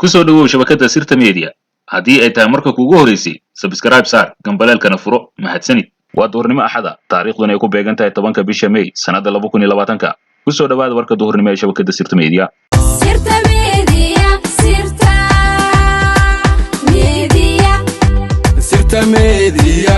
ku soo dhawow shabakada Sirta Media haddii ay tahay marka kuugu horeysay subscribe saar gambaleelkana furo mahadsanid waa duhurnimo axada taariikhduna ay ku beegan tahay 10ka bisha May sanada 2020 ku soo dhawaada warka duhurnimo ee shabakada Sirta Media Sirta Media Sirta Media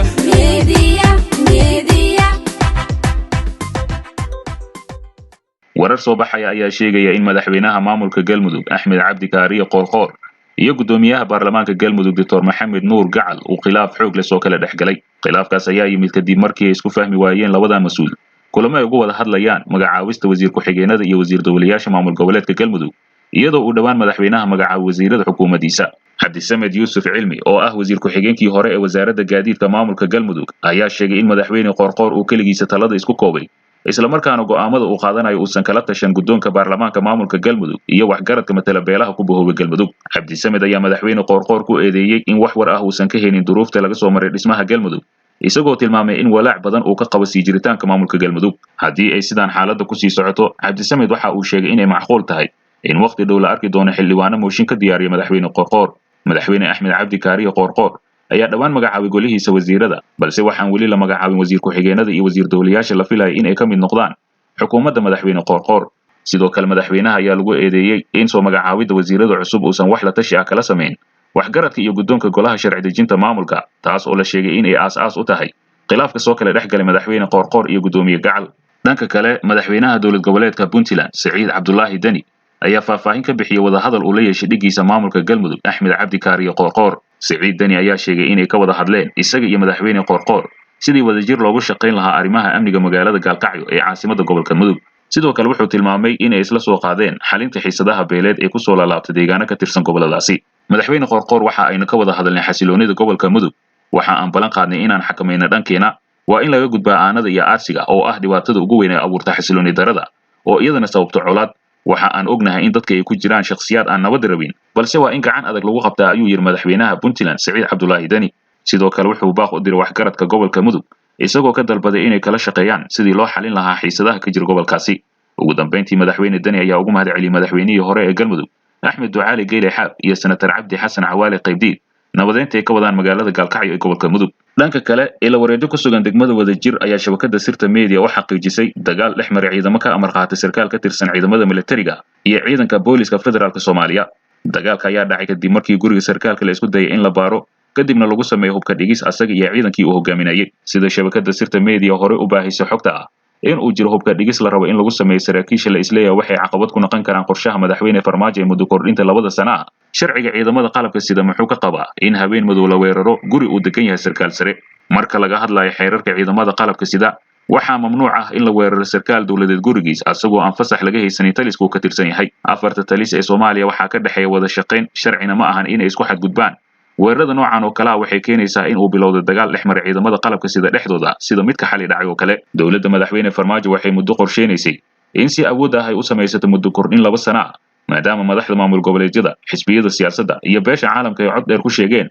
warar soo baxaya ayaa sheegaya in madaxweynaha maamulka Galmudug Axmed Cabdi Kaariye Qoorqoor iyo gudoomiyaha baarlamaanka Galmudug Dr. Maxamed Nuur Gacal uu khilaaf xoog leh soo kala dhexgalay khilaafkaas ayaa yimid kadib markii ay isku fahmi waayeen labada mas'uul kulamo ay ugu wada hadlayaan magacaawista wasiir ku-xigeenada iyo wasiir dawlayaasha maamul goboleedka Galmudug iyadoo uu dhawaan madaxweynaha magacaabo wasiirada xukuumaddiisa Cabdi Samed Yuusuf Cilmi oo ah wasiir ku-xigeenkii hore ee wasaaradda gaadiidka maamulka Galmudug ayaa sheegay in madaxweyne Qoorqoor uu kaligiisa talada isku koobay isla markaana go'aamada uu qaadanayo uusan kala tashan guddoonka baarlamaanka maamulka Galmudug iyo waxgaradka matala beelaha ku bohowga Galmudug Cabdi Samed ayaa madaxweyne Qoorqoor ku eedeeyay in wax war ah uusan ka helin duruufta laga soo maray dhismaha Galmudug isagoo tilmaamay in walaac badan uu ka qabo sii jiritaanka maamulka Galmudug haddii ay sidaan xaaladda ku sii socoto Cabdi Samed waxa uu sheegay in ay macquul tahay in waqti dhow la arki doono xildhibaano mooshin ka diyaariya madaxweyne Qoorqoor madaxweyne Axmed Cabdi Kaariye Qoorqoor ayaa dhawaan magacaabay golihiisa wasiirada balse waxaan weli la magacaabin wasiir ku-xigeenada iyo wasiir dawlayaasha la filayay in ay ka mid noqdaan xukuumadda madaxweyne Qoorqoor sidoo kale madaxweynaha ayaa lagu eedeeyay in soo magacaabida wasiirada cusub uusan wax la tashi ah kala sameyn waxgaradka iyo guddoonka golaha sharci dejinta maamulka taas oo la sheegay in ay aas-aas u tahay khilaafka soo kala dhexgalay madaxweyne Qoorqoor iyo gudoomiye Gacal dhanka kale madaxweynaha dowlad goboleedka Puntland Saciid Cabdullaahi Dani ayaa faahfaahin ka bixiyay wadahadal uu la yeeshay dhigiisa maamulka Galmudug Axmed Cabdi Kaariye Qoorqoor Saciid Dani ayaa sheegay in ay ka wada hadleen isaga iyo madaxweyne Qoorqoor sidii wadajir loogu shaqayn lahaa arrimaha amniga magaalada Gaalkacyo ee caasimadda gobolka Mudug sidoo kale wuxuu tilmaamay in ay isla soo qaadeen xalinta xiisadaha beeleed ee ku soo laalaabtay deegaano ka tirsan goboladaasi madaxweyne Qoorqoor waxa ayna ka wada hadleen xasiloonida gobolka Mudug waxa aan balan qaadnay inaan xakamayno dhankeena waa in laga gudbaa aanada iyo aarsiga oo ah dhibaatada ugu weyn ee abuurta xasilooni darada oo iyadana sababto colaad waxa aan ognahay in dadka ay ku jiraan shakhsiyaad aan nabad rabin balse waa in gacan adag lagu qabtaa ayuu yiri madaxweynaha Puntland Saciid Cabdullaahi Dani sidoo kale wuxuu baaq u diray waxgaradka gobolka Mudug isagoo ka dalbaday inay kala shaqeeyaan sidii loo xalin lahaa xiisadaha ka jira gobolkaasi ugu dambeyntii madaxweyne Dani ayaa ugu mahadceliyay madaxweynihii hore ee Galmudug Axmed Ducaali Geyle Xaab iyo senator Cabdi Xasan Cawaale Qaybdiid nabadeynta ay ka wadaan magaalada Gaalkacyo ee gobolka Mudug dhanka kale ila wareedo ku sugan degmada Wadajir ayaa shabakada Sirta Media waxa xaqiijisay dagaal dhex maray ciidamo ka amar qaatay sarkaal ka tirsan ciidamada militariga iyo ciidanka booliska federaalka Soomaaliya dagaalka ayaa dhacay kadib markii guriga sarkaalka la isku dayay in la baaro kadibna lagu sameeyo hubka dhigis asaga iyo ciidankii uu hogaaminayay sida shabakada Sirta Media hore u baahisay xogta ah in uu jiro hubka dhigis la rabo in lagu sameeyo saraakiisha la isleeyahay waxay caqabad ku noqon karaan qorshaha madaxweyne Farmaajo ee muddo kordhinta 2 sano ah sharciga ciidamada qalabka sida muxuu ka qabaa in habeen madow la weeraro guri uu degan yahay sarkaal sare marka laga hadlayo xeerarka ciidamada qalabka sida waxaa mamnuuc ah in la weeraro sarkaal dawladeed gurigiis asagoo aan fasax laga haysan taliska uu ka tirsan yahay afarta talis ee Soomaaliya waxaa ka dhaxeeya wada shaqayn sharcina ma ahan in ay isku xadgudbaan weerarada noocan oo kala waxay keenaysaa in uu bilowdo dagaal dhex maray ciidamada qalabka sida dhexdooda sida midka xali dhacay oo kale dawladda madaxweyne Farmaajo waxay muddo qorsheenaysay in si awood ah ay u samaysato muddo kordhin 2 sano ah maadaama madaxda maamul goboleedyada xisbiyada siyaasadda iyo beesha caalamka ay cod dheer ku sheegeen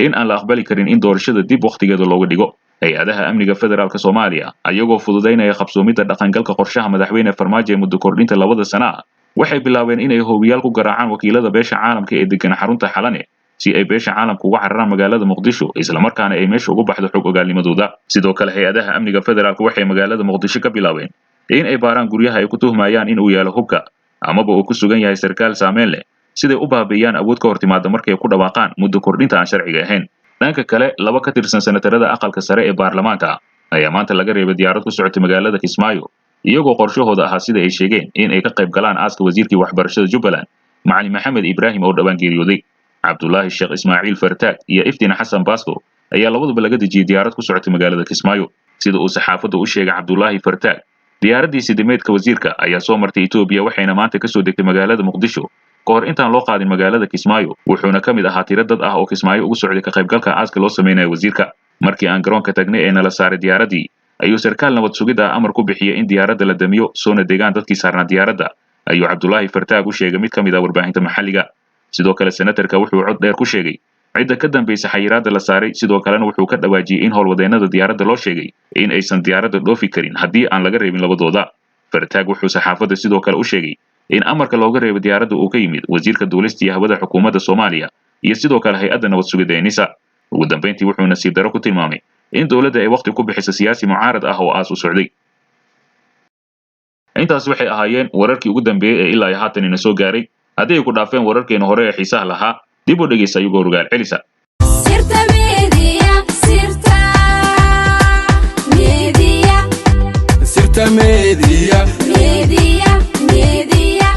in aan la aqbali karin in doorashada dib waqtigeeda looga dhigo hay'adaha amniga federaalka Soomaaliya ayagoo fududeynaya qabsoomida dhaqangalka qorshaha madaxweyne Farmaajo ee muddo kordhinta 2 sano ah waxay bilaabeen inay hoobiyaal ku garaacaan wakiilada beesha caalamka ee degan xarunta Xalane si ay beesha caalamka uga cararaan magaalada Muqdisho isla markaana ay meesha ugu baxdo xog ogaalnimadooda sidoo kale hay'adaha amniga federaalka waxay magaalada Muqdisho ka bilaabeen in ay baaraan guryaha ay ku tuhmayaan in uu yaalo hubka amaba uu ku sugan yahay sarkaal saameyn leh siday u baabi'iyaan awood ka hortimaada markay ku dhawaaqaan muddo kordhinta aan sharciga ahayn dhanka kale laba ka tirsan senatarada aqalka sare ee baarlamaanka ayaa maanta laga reebay diyaarad ku socotay magaalada Kismaayo iyagoo qorshahooda ahaa sida ay sheegeen in ay ka qayb galaan aaska wasiirkii waxbarashada Jubbaland Macallin Maxamed Ibraahim oo dhawaan geeriyooday Cabdullaahi Sheekh Ismaaciil Fartaag iyo Iftiin Xasan Baasto ayaa labaduba laga dejiyay diyaarad ku socotay magaalada Kismaayo sida uu saxaafadda u sheegay Cabdullaahi Fartaag diyaaradiisa dimeedka wasiirka ayaa soo martay Itoobiya waxayna maanta ka soo degtay magaalada Muqdisho kahor intaan loo qaadin magaalada Kismaayo wuxuuna ka mid ahaa tiro dad ah oo Kismaayo ugu socday ka qaybgalka aaska loo sameeyay wasiirka markii aan garoonka tagnay ee nala saaray diyaaradii ayuu sarkaal nabad sugidda amar ku bixiyay in diyaaradda la damiyo soona deegaan dadkii saarnaa diyaaradda ayuu Cabdullaahi Fartaag u sheegay mid ka mid ah warbaahinta maxalliga sidoo kale senatarka wuxuu cod dheer ku sheegay cidda ka dambaysa xayiraadda la saaray sidoo kalena wuxuu ka dhawaajiyay in howlwadeennada diyaaradda loo sheegay in aysan diyaaradda dhoofi karin haddii aan laga reebin labadooda Fartaag wuxuu saxaafadda sidoo kale u sheegay in amarka looga reebo diyaaradda uu ka yimid wasiirka duulista iyo hawada xukuumadda Soomaaliya iyo sidoo kale hay'adda nabad sugidda ee NISA. ugu dambeyntii wuxuu nasiib darro ku tilmaamay in dowladda ay waqti ku bixiso siyaasi mucaarad ah oo aas u socday. intaas waxay ahaayeen wararkii ugu dambeeyay ee ilaa haatan ina soo gaaray. haddii ay ku dhaafeen wararkeena hore ee xiisaha lahaa, dib u dhegeysa ayagoo rogaal celisa. Sirta Media, Sirta Media, Sirta Media. Media, Media.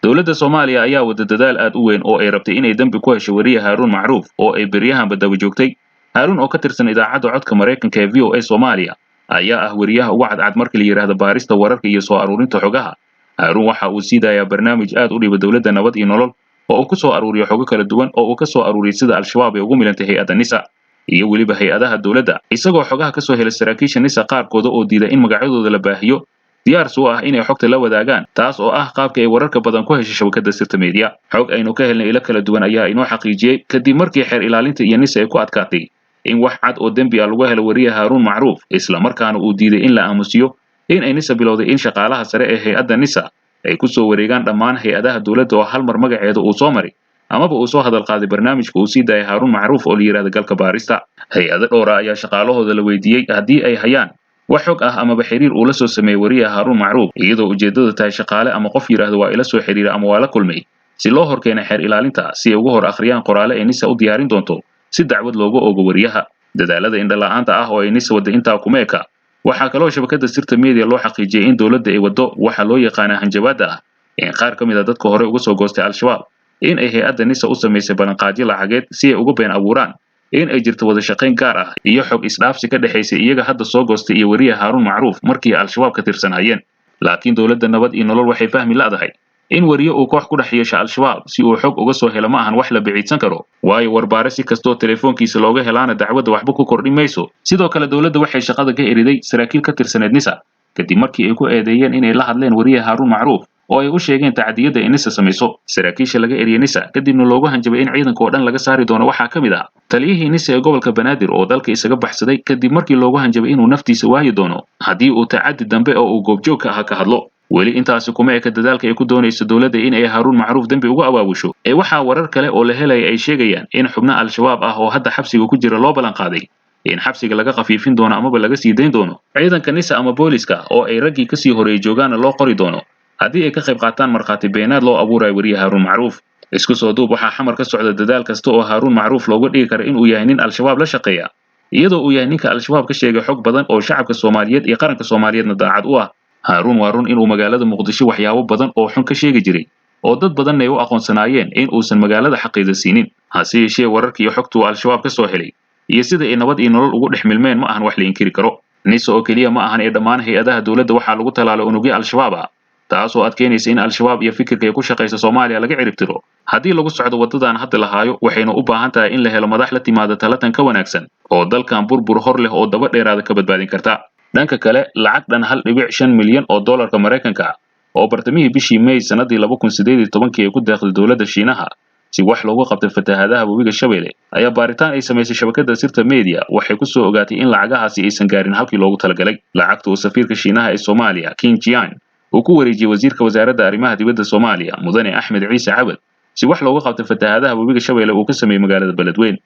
dowladda Soomaaliya ayaa wada dadaal aad u weyn oo ay rabtay inay dambi ku hesho wariye Haaruun Macruuf oo ay beryahan badaba joogtay. Haaruun oo ka tirsan idaacadda codka Mareykanka ee VOA Soomaaliya ayaa ah wariyaha ugu cadcad markii la yiraahdo baarista wararka iyo soo aruurinta xogaha. Haaruun waxa uu siidayaa barnaamij aad u dhiba dowladda nabad iyo nolol oo uu ku soo aruuriyo xogo kala duwan oo uu ka soo aruuriyay sida Al-Shabaab ay ugu milantay hay'adda NISA iyo weliba hay'adaha dowladda, isagoo xogaha ka soo helay saraakiisha NISA qaarkooda oo diiday in magacyadooda la baahiyo, diyaar soo ah inay xogta la wadaagaan, taas oo ah qaabka ay wararka badan ku heshay shabakadda Sirta Media. xog aynu ka helnay ilo kala duwan ayaa inoo xaqiijiyay kadib markii xeer ilaalinta iyo NISA ay ku adkaatay in wax cad oo dembi ah lagu helo wariye Haaruun Macruuf, isla markaana uu diiday in la aamusiyo in ay NISA bilowday in shaqaalaha sare ee hay'adda NISA ay ku soo wareegaan dhammaan hay'adaha dowladda oo hal mar magaceeda uu soo maray amaba uu soo hadal qaaday barnaamijka uu sii daayay Haaruun Macruuf oo la yiraahdo galka baarista. hay'ado dhowr ah ayaa shaqaalahooda la weydiiyey haddii ay hayaan wax xog ah amaba xiriir uu la soo sameeyay wariye Haaruun Macruuf, iyadoo ujeedadu tahay shaqaale ama qof yiraahdo waa ila soo xiriira ama waa la kulmay si loo horkeeno xeer ilaalinta si ay ugu hor akhriyaan qoraale ay NISA u diyaarin doonto si dacwad loogu oogo wariyaha. dadaalada indha la'aanta ah oo ay NISA wadda intaa kuma eka. waxaa kaloo shabakadda Sirta Media loo xaqiijiyay in dowladda ay waddo waxa loo yaqaan hanjabaadda ah in qaar ka mid ah dadka hore uga soo goostay Al-Shabaab in ay hay'adda NISA u sameysay ballanqaadyo lacageed si ay uga been abuuraan in ay jirto wada shaqayn gaar ah iyo xog isdhaafsi ka dhaxaysay iyaga hadda soo goostay iyo wariye Haaruun Macruuf markii Al-Shabaab ka tirsanayeen. laakiin dowladda nabad iyo nolol waxay fahmi la'dahay in wariye uu koox ku dhex yeesho Al-Shabaab si uu xog uga soo helo ma ahan wax la biciidsan karo, waayo warbaare si kastoo telefoonkiisa looga helaana dacwadda waxba ku kordhin mayso. sidoo kale dowladda waxay shaqada ka eriday saraakiil ka tirsaneed NISA kadib markii ay ku eedeeyeen inay la hadleen wariye Haaruun Macruuf oo ay u sheegeen tacadiyada ay NISA samayso. saraakiisha laga eriyay NISA kadibna loogu hanjabay in ciidanka oo dhan laga saari doono waxaa ka mid ah taliyihii NISA ee gobolka Banaadir oo dalka isaga baxsaday kadib markii loogu hanjabay inuu naftiisa waayi doono haddii uu tacaddi dambe oo uu goobjoog ka hadlo. weli intaasi kuma eka dadaalka ay ku doonayso dowladda in ay Haaruun Macruuf dambi ugu abaabusho ee waxaa warar kale oo la helay ay sheegayaan in xubno Al-Shabaab ah oo hadda xabsiga ku jira loo ballan qaaday in xabsiga laga qafiifin doono amaba laga sii dayn doono ciidanka NISA ama booliska oo ay raggii ka sii horeeyay joogaana loo qori doono haddii ay ka qayb qaataan markhaati beenaad loo abuurayo wariye Haaruun Macruuf. isku soo duub waxaa xamar ka socda dadaal kasta oo Haaruun Macruuf looga dhigi karo in uu yahay nin Al-Shabaab la shaqeeya, iyadoo uu yahay ninka Al-Shabaab ka sheegay xog badan oo shacabka Soomaaliyeed iyo qaranka Soomaaliyeedna daacad u ah. Haaruun waa run inuu magaalada Muqdisho waxyaabo badan oo xun ka sheegi jiray oo dad badan ay u aqoonsanaayeen in uusan magaalada xaqiiqda siinin. hase yeeshee wararkii iyo xogtu Al-Shabaab ka soo helay iyo sida ay nabad iyo nolol ugu dhex milmeen ma ahan wax la inkiri karo. NISA oo keliya ma ahan ee dhammaan hay'adaha dowladda waxaa lagu talaalay unugyo Al-Shabaab ah, taasoo adkeynaysa in Al-Shabaab iyo fikirka ay ku shaqaysa Soomaaliya laga ciribtiro. haddii lagu socdo waddadan hadda la haayo waxayna u baahan tahay in la helo madax la timaada talatan ka wanaagsan oo dalkan burbur hor leh oo daba dheeraada ka badbaadin karta. dhanka kale lacag dhan 1.5 milyan oo dollarka Mareykanka ah oo bartamihii bishii May sanadii 2018 ay ku deeqday dowladda Shiinaha si wax loogu qabto fatahaadaha webiga Shabeelle ayaa baaritaan ay samaysay shabakadda Sirta Media waxay ku soo ogaatay in lacagahaasi aysan gaarin halkii loogu talagalay. lacagta uu safiirka Shiinaha ee Soomaaliya Qin Jian uu ku wareejiyay wasiirka wasaaradda arrimaha dibadda Soomaaliya Mudane Axmed Ciise Cabad si wax loogu qabto fatahaadaha webiga Shabeelle uu ka sameeyay magaalada Beledweyne.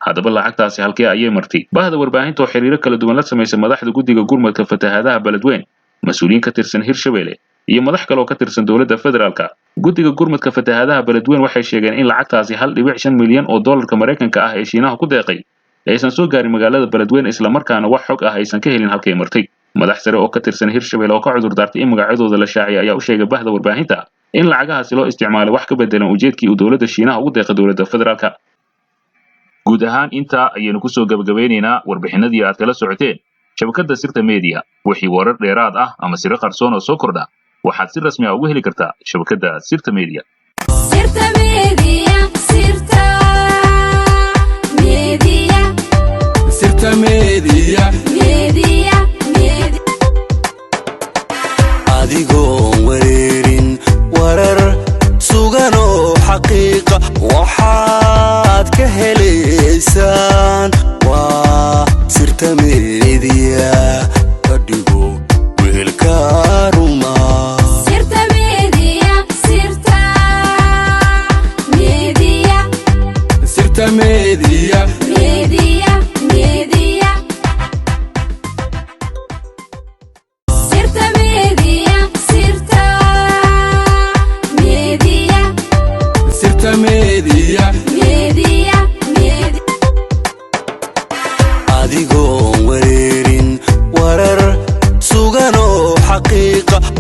haddaba lacagtaasi halkee ayay martay? bahda warbaahinta oo xiriiro kala duwan la samaysay madaxda guddiga gurmadka fatahaadaha Beledweyne, mas'uuliyiin ka tirsan Hirshabeelle iyo madax kale oo ka tirsan dowladda federaalka. guddiga gurmadka fatahaadaha Beledweyne waxay sheegeen in lacagtaasi 1.5 milyan oo dollarka Mareykanka ah ee Shiinaha ku deeqay aysan soo gaarin magaalada Beledweyne isla markaana wax xog ah aysan ka helin halkay martay. madax sare oo ka tirsan Hirshabeelle oo ka cudur daartay in magacyadooda la shaaciyay ayaa u sheegay bahda warbaahinta in lacagahaasi loo isticmaalay wax ka bedelan ujeedkii uu dowladda Shiinaha ugu deeqay dowladda federaalka. guud ahaan intaa ayaynu ku soo gabagabeynaynaa warbixinadii aad kala socoteen shabakadda Sirta Media. wixii warar dheeraad ah ama sirro qarsoon oo soo kordha waxaad si rasmi ah ugu heli kartaa shabakadda Sirta Media. Sirta Media, Sirta Media, Sirta Media. Media, Media. adigoon wareerin warar sugan oo xaqiiqa waxaad ka helaysaan waa Sirta Media. ka dhigo wehelka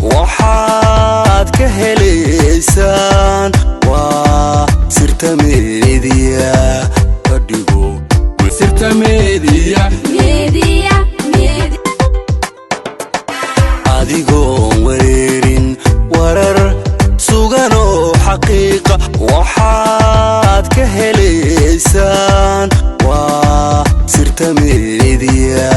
waxaad ka helaysaan waa sirta meediya ka dhigo sirta meediya meediya adigoon wareerin warar sugan oo xaqiiqa waxaad ka helaysaan waa sirta meediya